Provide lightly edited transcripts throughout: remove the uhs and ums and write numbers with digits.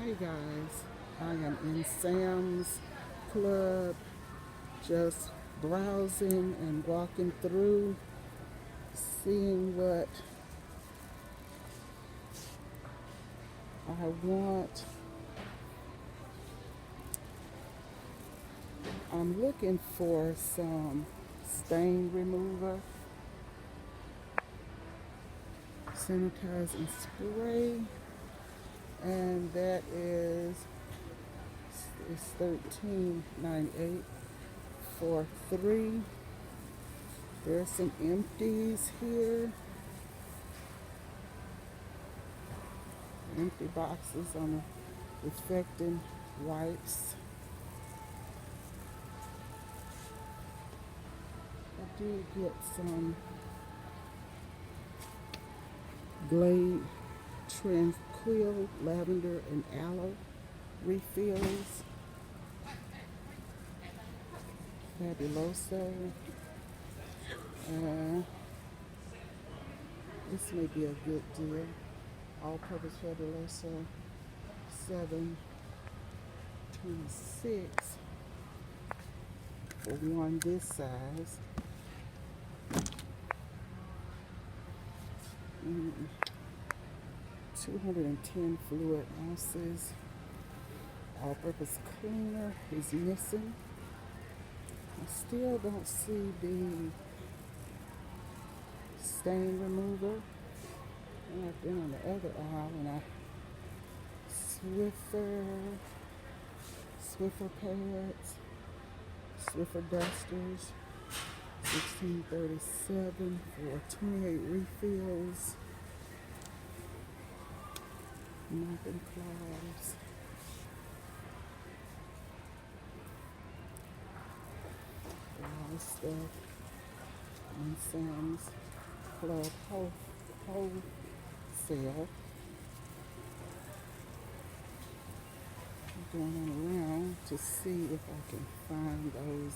Hey guys, I am in Sam's Club just browsing and walking through, seeing what I want. I'm looking for some stain remover, sanitizing spray, and that is $13.98 for 3. There's some empties here. Empty boxes on the disinfectant wipes. I did get some Glade Tranquil Lavender and Aloe refills. Fabuloso. This may be a good deal. All-purpose Fabuloso, $7.26 for one this size. 210 fluid ounces. All-purpose cleaner is missing. I still don't see the stain remover. And I've been on the other aisle and Swiffer pads, Swiffer dusters, $16.37 for 28 refills. Mopping cloths. A lot of stuff in Sam's Club wholesale. I'm going around to see if I can find those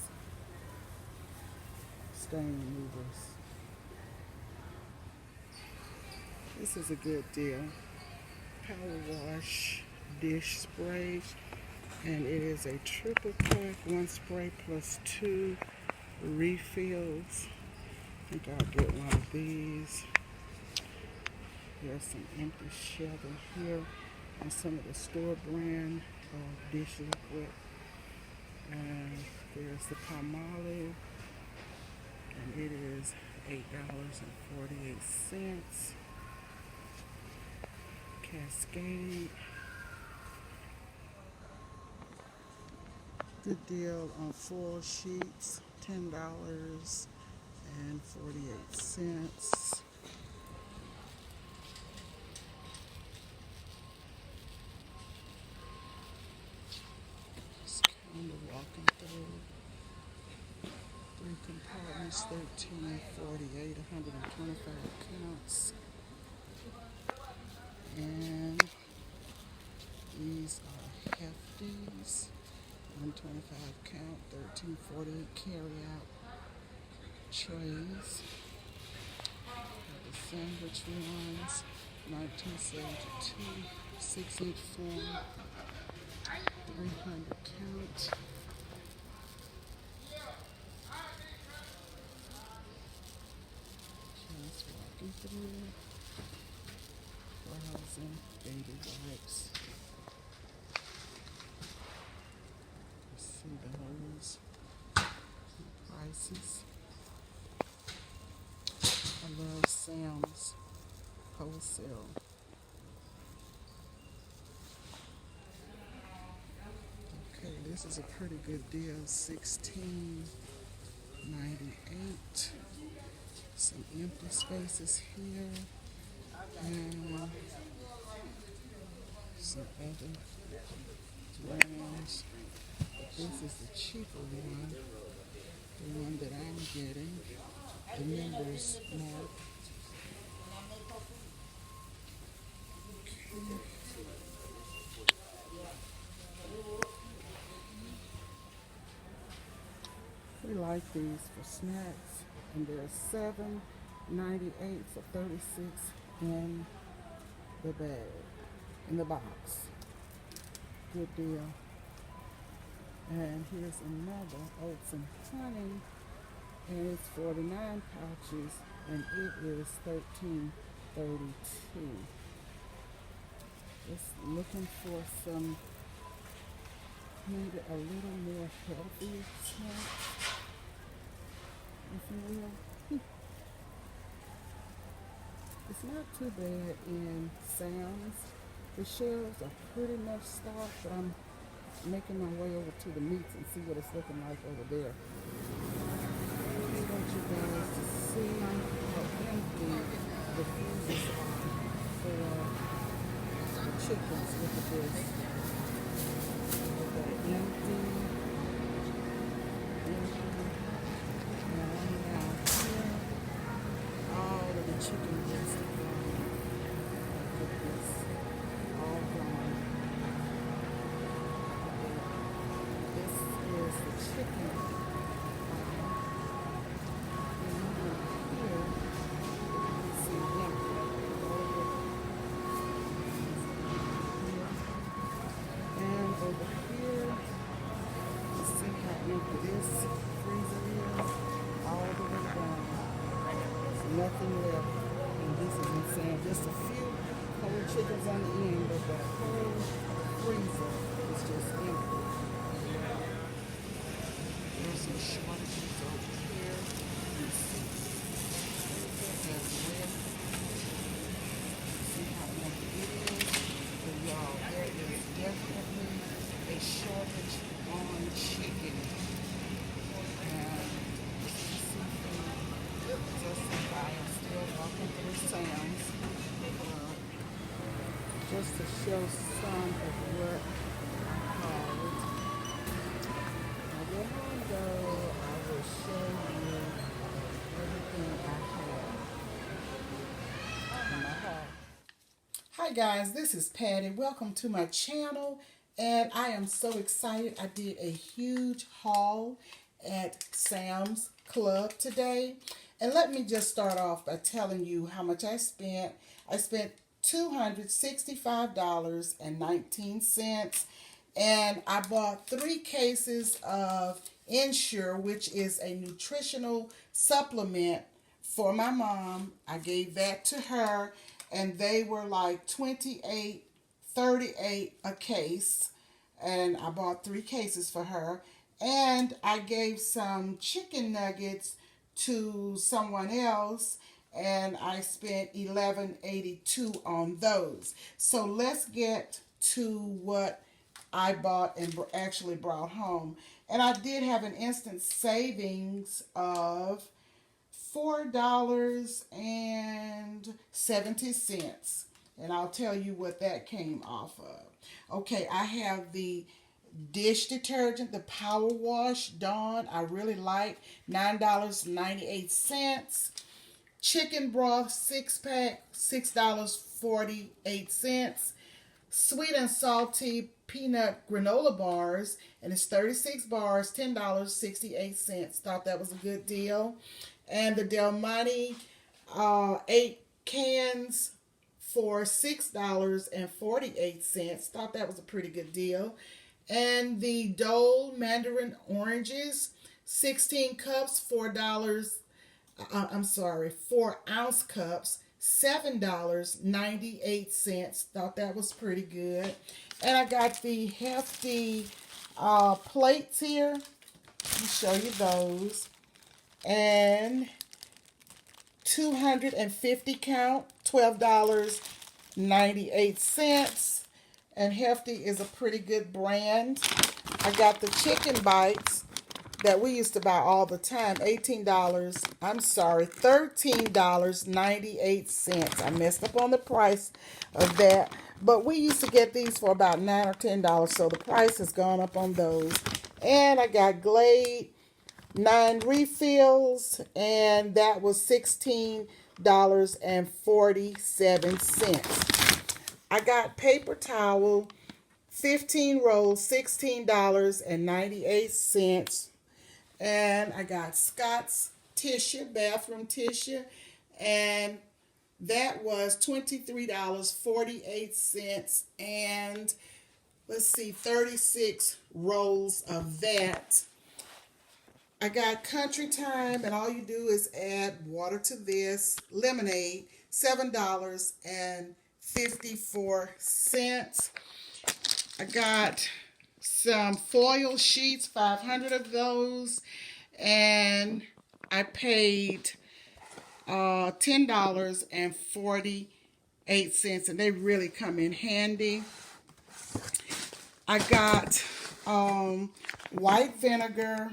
stain removers. This is a good deal. Power wash dish spray, and it is a triple pack, 1 spray plus 2 refills. I think I'll get one of these. There's some empty shelf in here and some of the store brand dish liquid. And there's the Palmolive, and it is $8.48. Cascade. Good deal on full sheets, $10.48. Just kind of walking through 3 compartments, $13.48, 125 counts. And these are hefties, 125 count, $13.48 carry out trays. The sandwich ones, $19.72, 6-inch form, 300 count. Just walking through, browsing baby wipes. See those prices. I love Sam's wholesale. Okay, this is a pretty good deal. $16.98. Some empty spaces here, and some other brands. This is the cheaper one, the one that I'm getting, the members mark. Okay. We like these for snacks, and they're $7.98 for 36 in the bag, in the box. Good deal. And here's another oats and honey, and it's 49 pouches, and it is $13.32. Just looking for some, maybe a little more healthy snacks, if you will. It's not too bad in Sam's. The shelves are pretty much stocked, but I'm making my way over to the meats and see what it's looking like over there. I want you guys to see how empty the freezers are for the chickens. Look at this. They're empty. Now I'm down here. All of the chicken breasts are gone. Look at this. All gone. This is the chicken. This freezer is all the way down. There's nothing left. And this is insane. Just a few whole chickens on the end, but the whole freezer is just empty. There's some shortages over here. See how empty it is. But y'all, there is definitely a shortage on chicken. Just to show some of what I have. Now behind I will show you everything I have in my haul. Hi guys, this is Patti. Welcome to my channel, and I am so excited. I did a huge haul at Sam's Club today. And let me just start off by telling you how much I spent. I spent $265.19, and I bought 3 cases of Ensure, which is a nutritional supplement for my mom. I gave that to her, and they were like $28.38 a case, and I bought 3 cases for her. And I gave some chicken nuggets to someone else, and I spent $11.82 on those. So let's get to what I bought and actually brought home. And I did have an instant savings of $4.70. And I'll tell you what that came off of. Okay, I have the dish detergent, the Power Wash Dawn. I really like $9.98. Chicken broth 6-pack, $6.48. Sweet and salty peanut granola bars, and it's 36 bars, $10.68. Thought that was a good deal. And the Del Monte 8 cans for $6.48. Thought that was a pretty good deal. And the Dole Mandarin oranges, 16 cups, $4 4-ounce cups, $7.98. Thought that was pretty good. And I got the hefty plates here. Let me show you those. And 250 count, $12.98. And Hefty is a pretty good brand. I got the chicken bites that we used to buy all the time. $13.98. I messed up on the price of that. But we used to get these for about $9 or $10, so the price has gone up on those. And I got Glade 9 refills, and that was $16.47. I got paper towel, 15 rolls, $16.98. And I got Scott's tissue, bathroom tissue, and that was $23.48. And let's see, 36 rolls of that. I got Country Time, and all you do is add water to this. Lemonade, $7.54. I got some foil sheets, 500 of those, and I paid $10.48, and they really come in handy. I got white vinegar,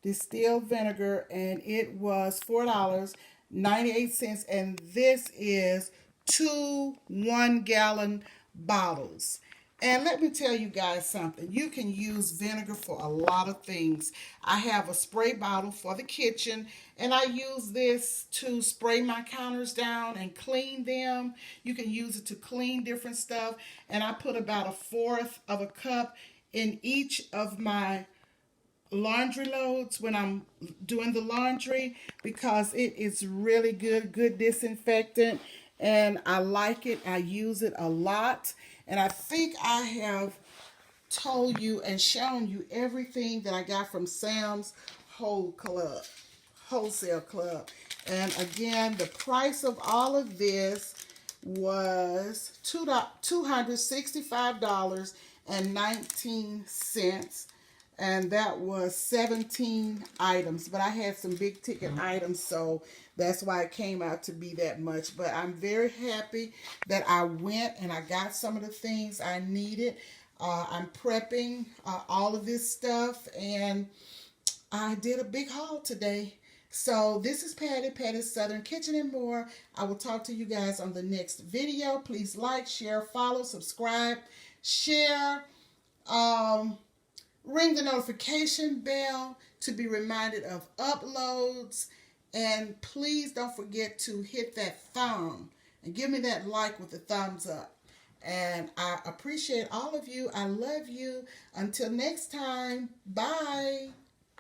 distilled vinegar, and it was $4.98, and this is 2 1-gallon bottles. And let me tell you guys something. You can use vinegar for a lot of things. I have a spray bottle for the kitchen, and I use this to spray my counters down and clean them. You can use it to clean different stuff, and I put about 1/4 of a cup in each of my laundry loads when I'm doing the laundry, because it is really good disinfectant, and I like it. I use it a lot, and I think I have told you and shown you everything that I got from Sam's Wholesale Club. And again, the price of all of this was $265.19. And that was 17 items, but I had some big ticket items, so that's why it came out to be that much. But I'm very happy that I went and I got some of the things I needed. I'm prepping all of this stuff, and I did a big haul today. So this is Patty's Southern Kitchen and More. I will talk to you guys on the next video. Please like, share, follow, subscribe, share. Ring the notification bell to be reminded of uploads. And please don't forget to hit that thumb and give me that like with the thumbs up. And I appreciate all of you. I love you. Until next time, bye.